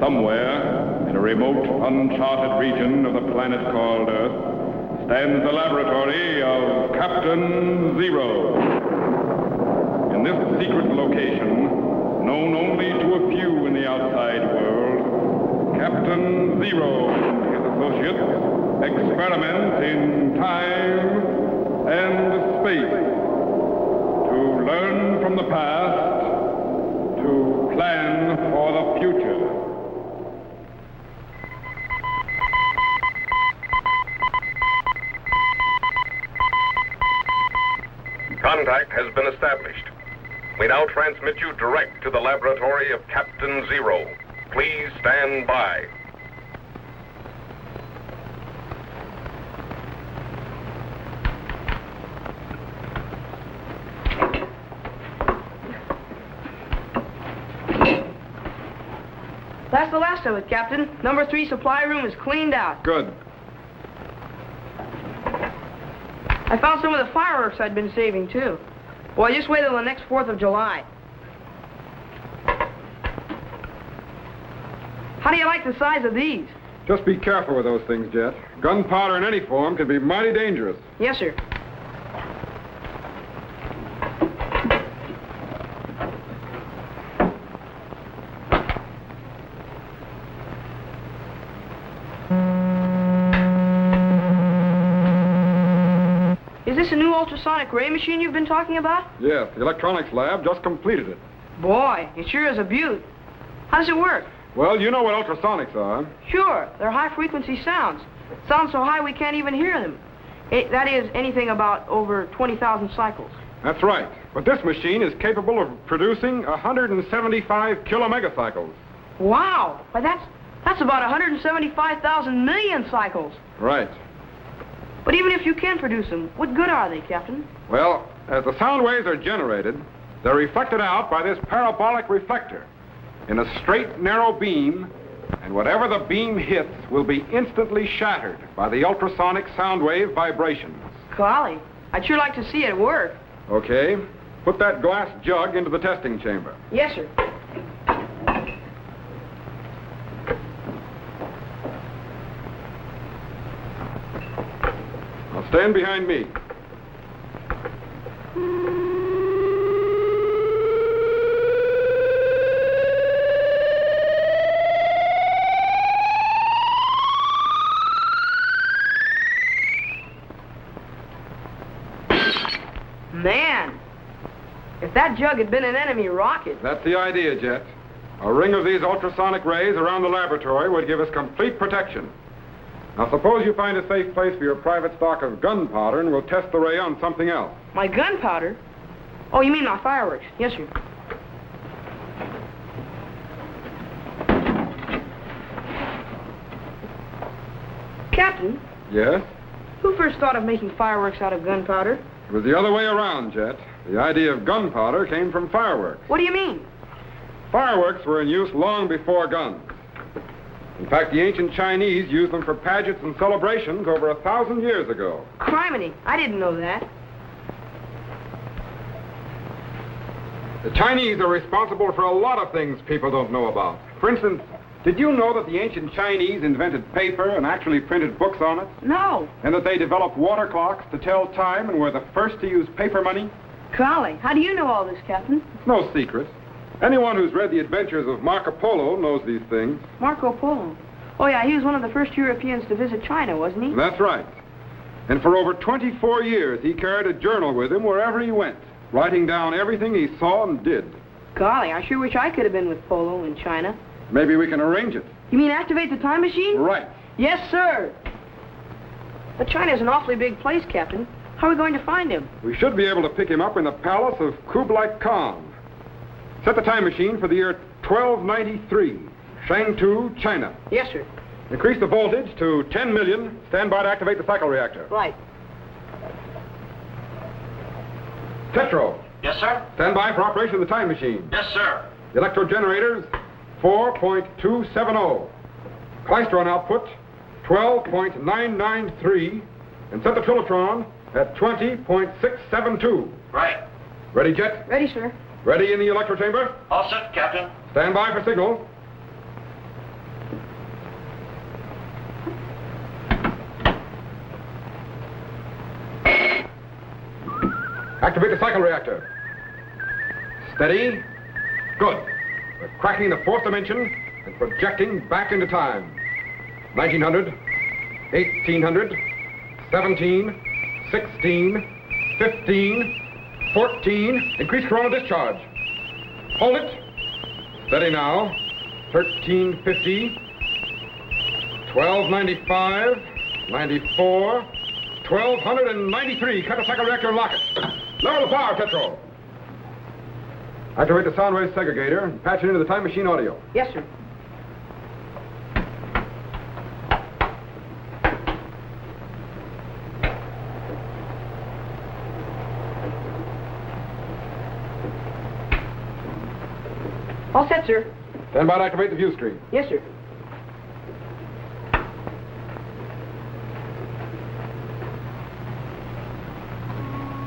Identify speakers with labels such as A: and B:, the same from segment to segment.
A: Somewhere, in a remote, uncharted region of the planet called Earth, stands the laboratory of Captain Zero. In this secret location, known only to a few in the outside world, Captain Zero and his associates experiment in time and space to learn from the past, to plan for the future.
B: Contact has been established. We now transmit you direct to the laboratory of Captain Zero. Please stand by.
C: That's the last of it, Captain. Number 3 supply room is cleaned out.
A: Good.
C: I found some of the fireworks I'd been saving, too. Boy, just wait till the next 4th of July. How do you like the size of these?
A: Just be careful with those things, Jet. Gunpowder in any form can be mighty dangerous.
C: Yes, sir. Is this a new ultrasonic ray machine you've been talking about?
A: Yes, the electronics lab just completed it.
C: Boy, it sure is a beaut. How does it work?
A: Well, you know what ultrasonics are.
C: Sure, they're high-frequency sounds. Sounds so high we can't even hear them. That is, anything about over 20,000 cycles.
A: That's right. But this machine is capable of producing 175 kilomegacycles.
C: Wow! Why, that's about 175,000 million cycles.
A: Right.
C: But even if you can produce them, what good are they, Captain?
A: Well, as the sound waves are generated, they're reflected out by this parabolic reflector in a straight, narrow beam, and whatever the beam hits will be instantly shattered by the ultrasonic sound wave vibrations.
C: Golly, I'd sure like to see it work.
A: Okay. Put that glass jug into the testing chamber.
C: Yes, sir.
A: Now stand behind me.
C: Man, if that jug had been an enemy rocket...
A: That's the idea, Jet. A ring of these ultrasonic rays around the laboratory would give us complete protection. Now, suppose you find a safe place for your private stock of gunpowder, and we'll test the ray on something else.
C: My gunpowder? Oh, you mean my fireworks? Yes, sir. Captain?
A: Yes?
C: Who first thought of making fireworks out of gunpowder?
A: It was the other way around, Jet. The idea of gunpowder came from fireworks.
C: What do you mean?
A: Fireworks were in use long before guns. In fact, the ancient Chinese used them for pageants and celebrations over 1,000 years ago.
C: Criminy, I didn't know that.
A: The Chinese are responsible for a lot of things people don't know about. For instance, did you know that the ancient Chinese invented paper and actually printed books on it?
C: No.
A: And that they developed water clocks to tell time and were the first to use paper money?
C: Golly, how do you know all this, Captain?
A: It's no secret. Anyone who's read the adventures of Marco Polo knows these things.
C: Marco Polo? Oh, yeah, he was one of the first Europeans to visit China, wasn't he?
A: That's right. And for over 24 years, he carried a journal with him wherever he went, writing down everything he saw and did.
C: Golly, I sure wish I could have been with Polo in China.
A: Maybe we can arrange it.
C: You mean activate the time machine?
A: Right.
C: Yes, sir. But China's an awfully big place, Captain. How are we going to find him?
A: We should be able to pick him up in the palace of Kublai Khan. Set the time machine for the year 1293, Shangtu, China.
C: Yes, sir.
A: Increase the voltage to 10 million. Stand by to activate the cycle reactor.
C: Right.
A: Tetro.
D: Yes, sir?
A: Stand by for operation of the time machine.
D: Yes, sir.
A: The electro generators, 4.270. Klystron output, 12.993. And set the trilotron at 20.672.
D: Right.
A: Ready, Jet?
C: Ready, sir.
A: Ready in the electro chamber?
D: All set, Captain.
A: Stand by for signal.
D: Activate the cycle reactor. Steady. Good. We're cracking the fourth dimension and projecting back into time. 1900, 1800, 17, 16, 15, 14. Increase coronal discharge. Hold it. Steady now. 1350, 1295, 94, 1293. Cut the cycle reactor and lock it. Lower the power, Tetro. Activate the sound wave segregator and patch it into the time machine audio.
C: Yes, sir. All set, sir.
D: Stand by to activate the view screen.
C: Yes, sir.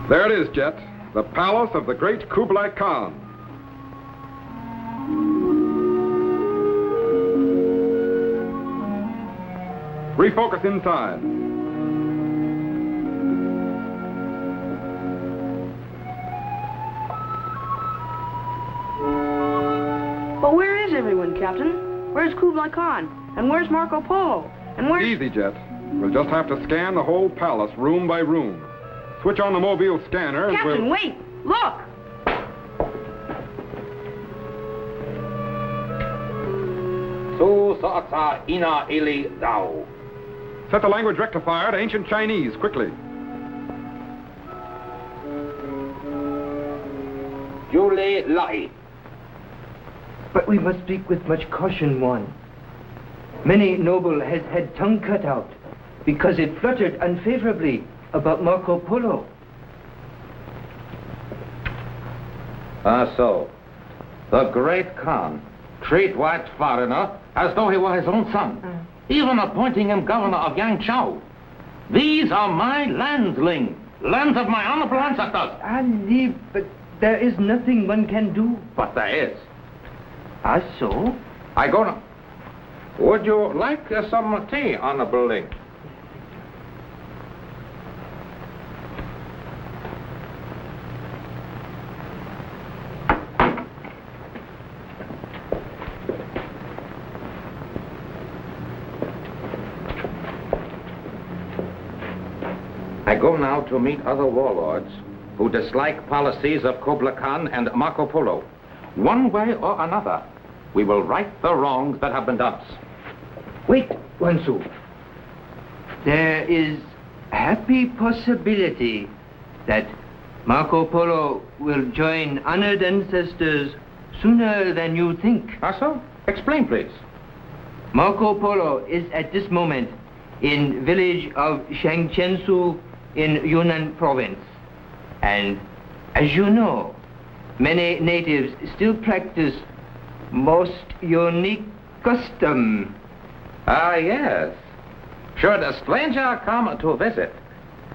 D: There it is, Jet. The palace of the great Kublai Khan. Refocus inside.
C: But where is everyone, Captain? Where's Kublai Khan? And where's Marco Polo? And where's...
D: Easy, Jet. We'll just have to scan the whole palace, room by room. Switch on the mobile scanner and
C: Captain,
D: we'll...
C: wait! Look!
D: Set the language rectifier to ancient Chinese, quickly.
E: But we must speak with much caution, Wan. Many noble has had tongue cut out because it fluttered unfavorably about Marco Polo.
F: So. The great Khan treat white foreigner as though he were his own son, even appointing him governor of Yangzhou. These are my lands, Ling, lands of my honorable ancestors.
E: Ali, but there is nothing one can do.
F: But there is.
E: So?
F: I go now. Would you like some tea, Honorable Ling? I go now to meet other warlords who dislike policies of Kublai Khan and Marco Polo. One way or another, we will right the wrongs that have been done.
E: Wait, Wan Soo. There is a happy possibility that Marco Polo will join honored ancestors sooner than you think.
F: So? Explain, please.
E: Marco Polo is at this moment in village of Shangqiansu in Yunnan province. And as you know, many natives still practice most unique custom.
F: Yes. Should a stranger come to visit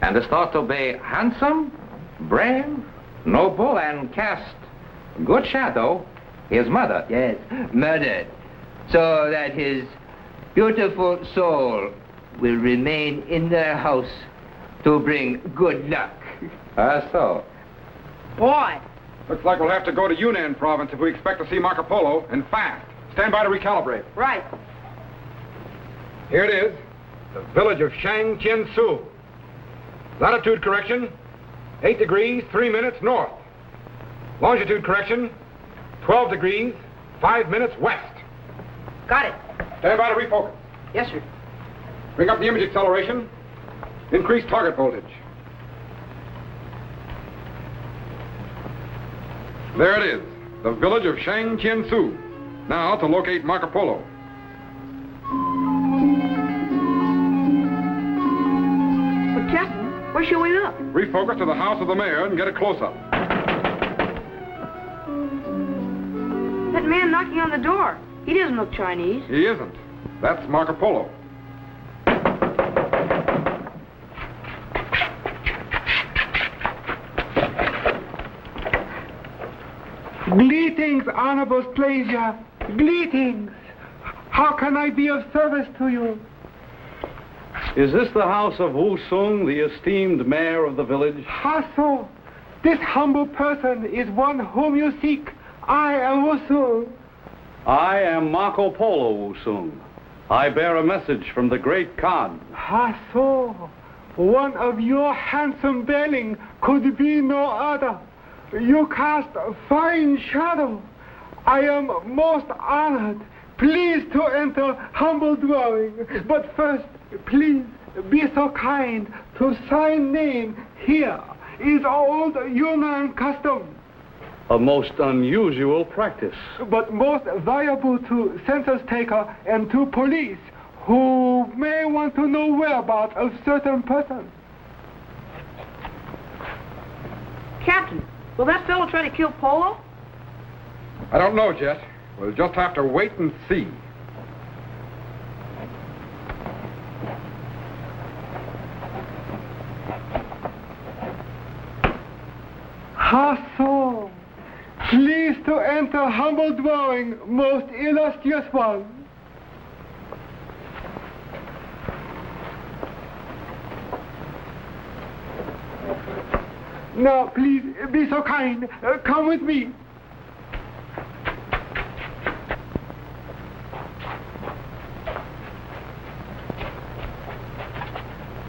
F: and is thought to be handsome, brave, noble, and cast good shadow, he is murdered.
E: Yes, murdered. So that his beautiful soul will remain in their house to bring good luck.
F: So.
C: Boy!
D: Looks like we'll have to go to Yunnan province if we expect to see Marco Polo, and fast. Stand by to recalibrate.
C: Right.
D: Here it is, the village of Shangqiansu. Latitude correction, 8 degrees, 3 minutes north. Longitude correction, 12 degrees, 5 minutes west.
C: Got it.
D: Stand by to refocus.
C: Yes, sir.
D: Bring up the image acceleration. Increase target voltage. There it is, the village of Shangqiansu. Now to locate Marco Polo.
C: But, Captain, where shall we look?
D: Refocus to the house of the mayor and get a close-up.
C: That man knocking on the door. He doesn't look Chinese.
D: He isn't. That's Marco Polo.
G: Greetings, honorable pleasure. Greetings. How can I be of service to you?
H: Is this the house of Wu Sung, the esteemed mayor of the village?
G: How so? This humble person is one whom you seek. I am Wan Soo.
H: I am Marco Polo, Wan Soo. I bear a message from the great Khan.
G: So, one of your handsome bearing could be no other. You cast a fine shadow. I am most honored. Please to enter humble dwelling. But first, please be so kind to sign name here. Is old Yunnan custom,
H: A most unusual practice.
G: but most valuable to census taker and to police who may want to know whereabouts of certain persons.
C: Captain, will that fellow try to kill Polo?
D: I don't know, Jet. We'll just have to wait and see.
G: So, please to enter humble dwelling, most illustrious one. Now, please be so kind. Come with me.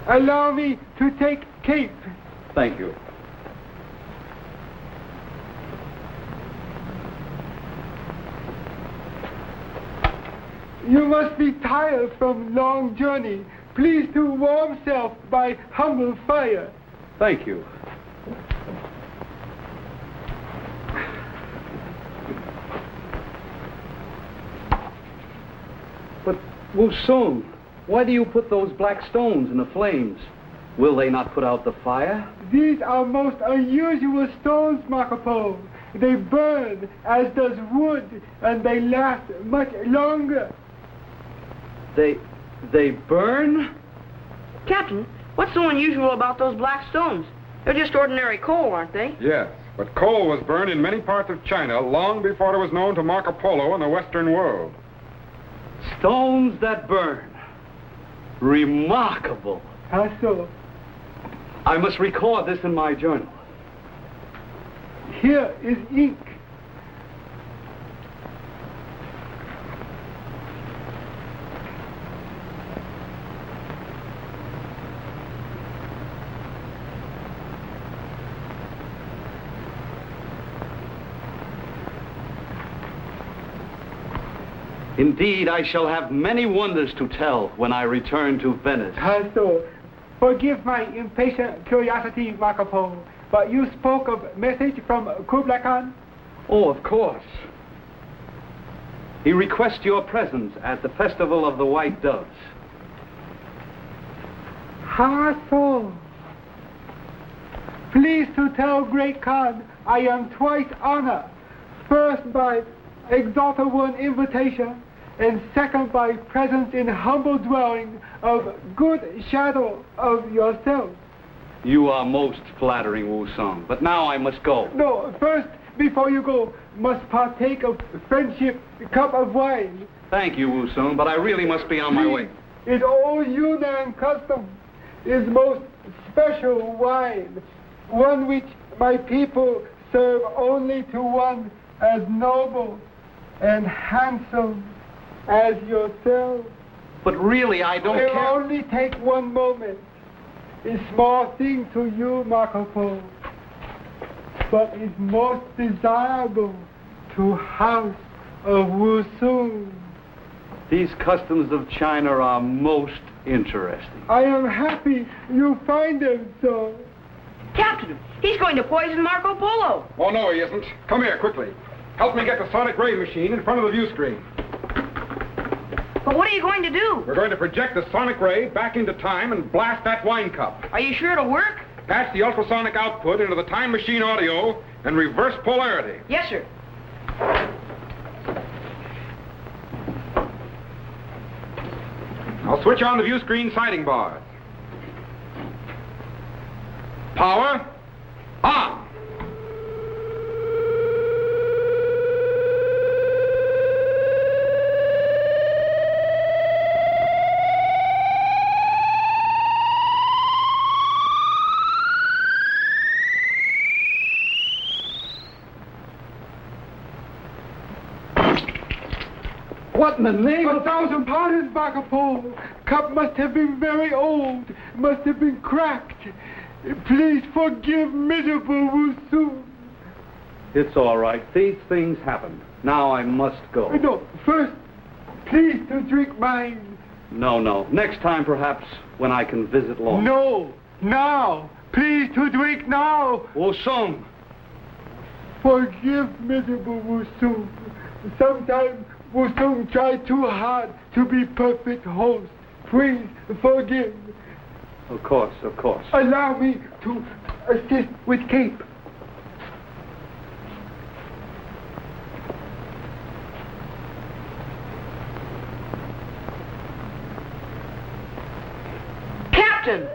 G: Allow me to take cape.
H: Thank you.
G: You must be tired from long journey. Please to warm self by humble fire.
H: Thank you. But, Wan Soo, why do you put those black stones in the flames? Will they not put out the fire?
G: These are most unusual stones, Marco Polo. They burn as does wood, and they last much longer.
H: They burn?
C: Captain, what's so unusual about those black stones? They're just ordinary coal, aren't they?
D: Yes, but coal was burned in many parts of China long before it was known to Marco Polo in the Western world.
H: Stones that burn. Remarkable.
G: How so?
H: I must record this in my journal.
G: Here is ink.
H: Indeed, I shall have many wonders to tell when I return to Venice.
G: So, forgive my impatient curiosity, Marco Polo, but you spoke of message from Kublai Khan?
H: Oh, of course. He requests your presence at the Festival of the White Doves.
G: So. Please to tell Great Khan I am twice honored. First by exalted one invitation, and second by presence in humble dwelling of good shadow of yourself.
H: You are most flattering, Wan Soo, but now I must go.
G: No, first, before you go, must partake of friendship cup of wine.
H: Thank you, Wan Soo, but I really must be on my way.
G: Is old Yunnan custom, is most special wine, one which my people serve only to one as noble and handsome as yourself.
H: But really, I don't
G: It will
H: care.
G: only take one moment. A small thing to you, Marco Polo, but is most desirable to House of Wan Soo.
H: These customs of China are most interesting.
G: I am happy you find them so.
C: Captain, he's going to poison Marco Polo.
D: Oh, no, he isn't. Come here, quickly. Help me get the sonic ray machine in front of the view screen.
C: But what are you going to do?
D: We're going to project the sonic ray back into time and blast that wine cup.
C: Are you sure it'll work?
D: Patch the ultrasonic output into the time machine audio and reverse polarity.
C: Yes, sir.
D: I'll switch on the view screen sighting bars. Power on.
H: What in the name of...
G: 1,000 pardons, Marco Polo. Cup must have been very old, must have been cracked. Please forgive miserable Wan Soo.
H: It's all right. These things happen. Now I must go.
G: No, first, please to drink mine.
H: No. Next time, perhaps, when I can visit Long.
G: No, now. Please to drink now.
H: Wan Soo.
G: Forgive miserable Wan Soo. Sometimes Wan Soo tried too hard to be perfect host. Please forgive.
H: Of course.
G: Allow me to assist with cape.
C: Captain!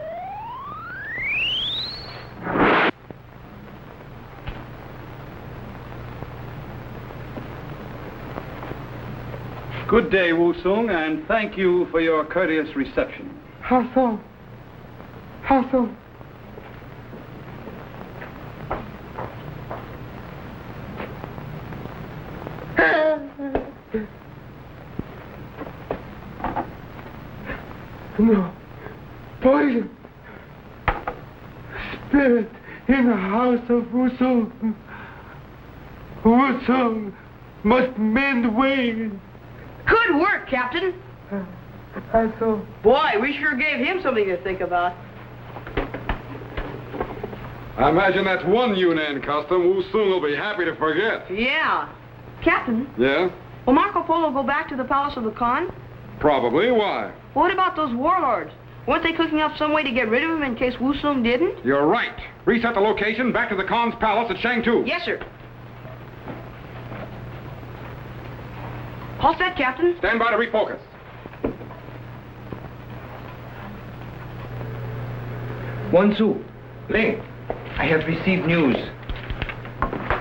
H: Good day, Wan Soo, and thank you for your courteous reception.
G: How so? No. Poison. Spirit in the house of Wan Soo. Wan Soo must mend ways.
C: Good work, Captain.
G: How so?
C: Boy, we sure gave him something to think about.
D: I imagine that's one Yunnan custom Wan Soo will be happy to forget.
C: Yeah. Captain,
D: Yeah?
C: will Marco Polo go back to the palace of the Khan?
D: Probably. Why?
C: What about those warlords? Weren't they cooking up some way to get rid of him in case Wan Soo didn't?
D: You're right. Reset the location back to the Khan's palace at Shangtu.
C: Yes, sir. All set, Captain.
D: Stand by to refocus.
E: Wan Soo, Ling, I have received news.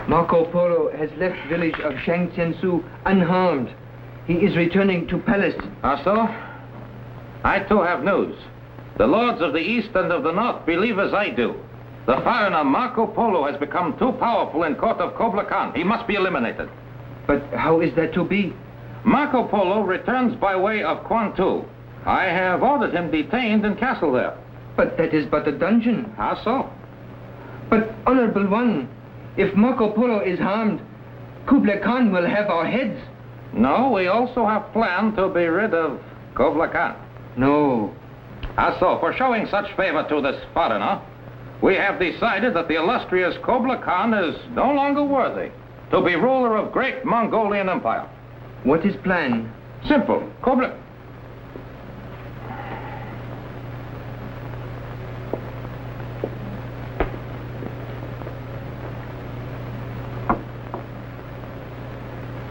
E: Marco Polo has left village of Shangqiansu unharmed. He is returning to palace.
F: So? I too have news. The lords of the east and of the north believe as I do. The foreigner Marco Polo has become too powerful in court of Kublai Khan. He must be eliminated.
E: But how is that to be?
F: Marco Polo returns by way of Kwantu. I have ordered him detained in castle there.
E: But that is but a dungeon.
F: How so?
E: But, Honorable One, if Marco Polo is harmed, Kublai Khan will have our heads.
F: No, we also have planned to be rid of Kublai Khan.
E: No.
F: So, for showing such favor to this foreigner, we have decided that the illustrious Kublai Khan is no longer worthy to be ruler of great Mongolian Empire.
E: What is plan?
F: Simple. Kublai...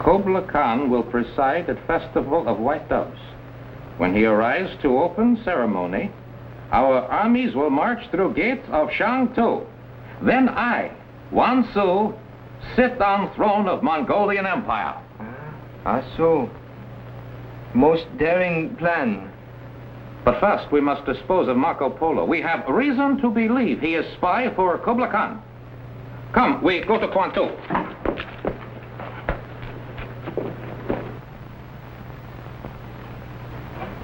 F: Kublai Khan will preside at Festival of White Doves. When he arrives to open ceremony, our armies will march through gates of Shangtu. Then I, Wan Soo, sit on throne of Mongolian Empire.
E: So. Most daring plan.
F: But first, we must dispose of Marco Polo. We have reason to believe he is spy for Kublai Khan. Come, we go to Kwantu.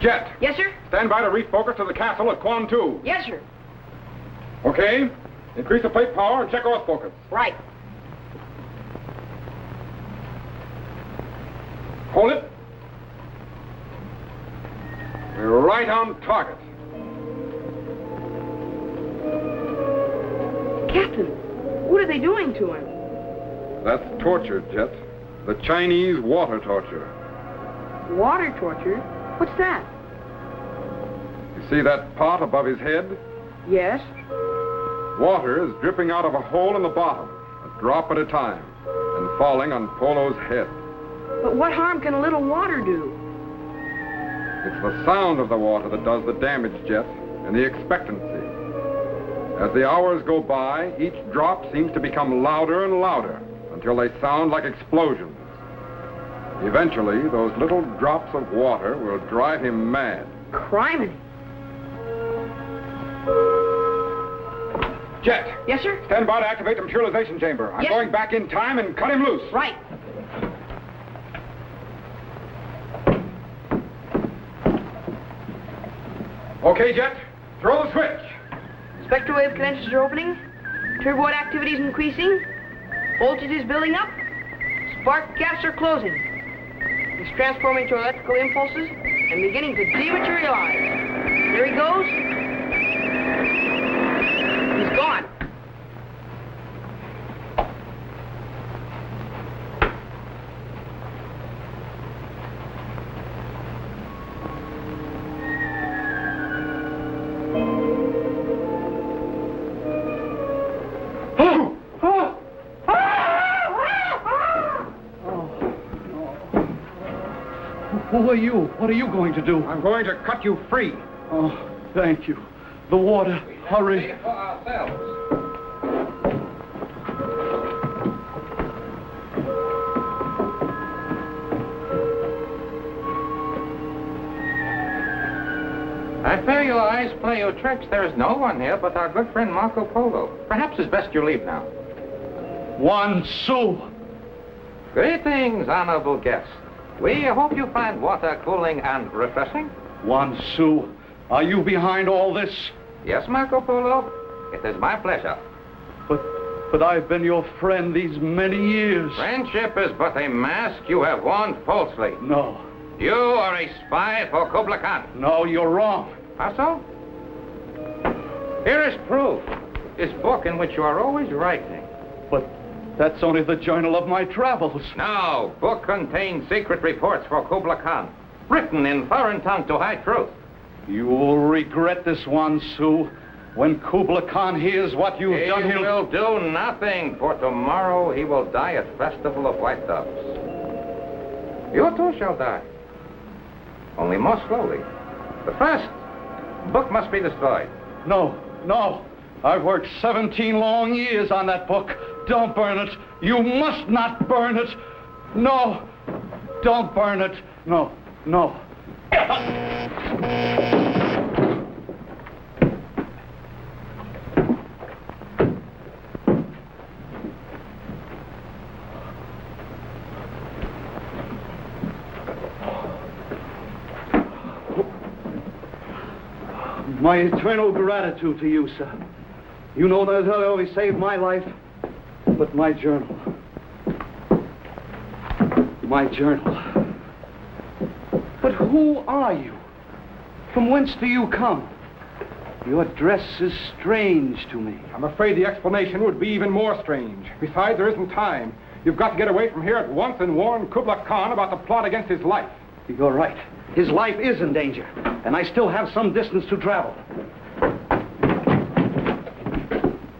D: Jet.
C: Yes, sir?
D: Stand by to refocus to the castle at Kwantu.
C: Yes, sir.
D: Okay? Increase the plate power and check off focus.
C: Right.
D: Hold it. We're right on target.
C: Captain, what are they doing to him?
D: That's torture, Jet. The Chinese water torture.
C: Water torture? What's that?
D: You see that pot above his head?
C: Yes.
D: Water is dripping out of a hole in the bottom, a drop at a time, and falling on Polo's head.
C: But what harm can a little water do?
D: It's the sound of the water that does the damage, Jet, and the expectancy. As the hours go by, each drop seems to become louder and louder until they sound like explosions. Eventually, those little drops of water will drive him mad.
C: Criminy.
D: Jet!
C: Yes, sir?
D: Stand by to activate the materialization chamber. I'm
C: Yes.
D: going back in time and cut him loose.
C: Right.
D: Okay, Jet. Throw the switch.
C: Spectral wave credentials are opening. Turboid activity is increasing. Voltage is building up. Spark gaps are closing. He's transforming to electrical impulses and beginning to dematerialize. There he goes. He's gone.
H: Who are you? What are you going to do?
D: I'm going to cut you free.
H: Oh, thank you. The water. Hurry.
F: For ourselves. I fear your eyes play you tricks. There is no one here but our good friend Marco Polo. Perhaps it's best you leave now.
H: Wan Soo.
F: Greetings, honorable guest. We hope you find water cooling and refreshing.
H: Wan Soo, are you behind all this?
F: Yes, Marco Polo. It is my pleasure.
H: But I've been your friend these many years.
F: Friendship is but a mask you have worn falsely.
H: No.
F: You are a spy for Kublai Khan.
H: No, you're wrong.
F: How so? Here is proof. This book in which you are always writing.
H: But that's only the journal of my travels.
F: No, book contains secret reports for Kublai Khan, written in foreign tongue to hide truth.
H: You will regret this, Wan Soo. When Kublai Khan hears what you've done,
F: He will do nothing, for tomorrow he will die at Festival of White Doves. You too shall die. Only more slowly. But first, the book must be destroyed.
H: No. I've worked 17 long years on that book. Don't burn it. You must not burn it. No. Don't burn it. No. My eternal gratitude to you, sir. You know that not only saved my life, but my journal. My journal. But who are you? From whence do you come? Your dress is strange to me.
D: I'm afraid the explanation would be even more strange. Besides, there isn't time. You've got to get away from here at once and warn Kublai Khan about the plot against his life.
H: You're right. His life is in danger, and I still have some distance to travel.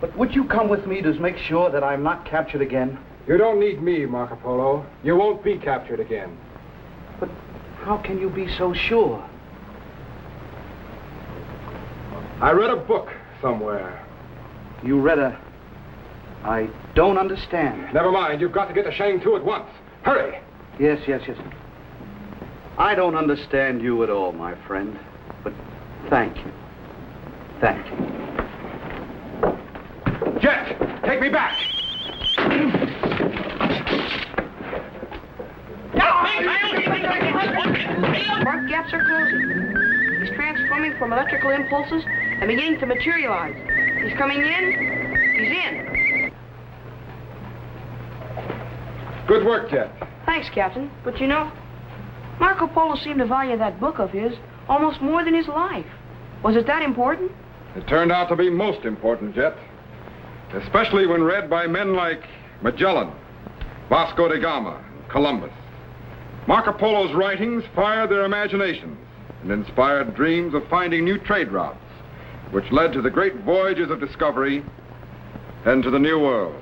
H: But would you come with me to make sure that I'm not captured again?
D: You don't need me, Marco Polo. You won't be captured again.
H: But how can you be so sure?
D: I read a book somewhere.
H: You read I don't understand.
D: Never mind. You've got to get to Shang-Tu at once. Hurry!
H: Yes. I don't understand you at all, my friend. But thank you.
D: Jet, take me back!
C: Spark gaps are closing. He's transforming from electrical impulses and beginning to materialize. He's coming in. He's in.
D: Good work, Jet.
C: Thanks, Captain. But you know, Marco Polo seemed to value that book of his almost more than his life. Was it that important?
D: It turned out to be most important, Jet. Especially when read by men like Magellan, Vasco da Gama, and Columbus. Marco Polo's writings fired their imaginations and inspired dreams of finding new trade routes, which led to the great voyages of discovery and to the New World.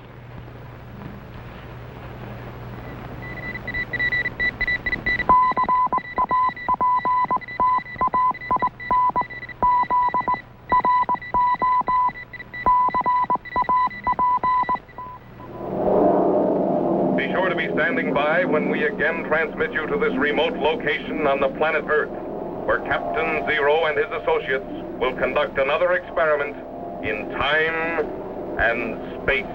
B: Standing by when we again transmit you to this remote location on the planet Earth, where Captain Zero and his associates will conduct another experiment in time and space.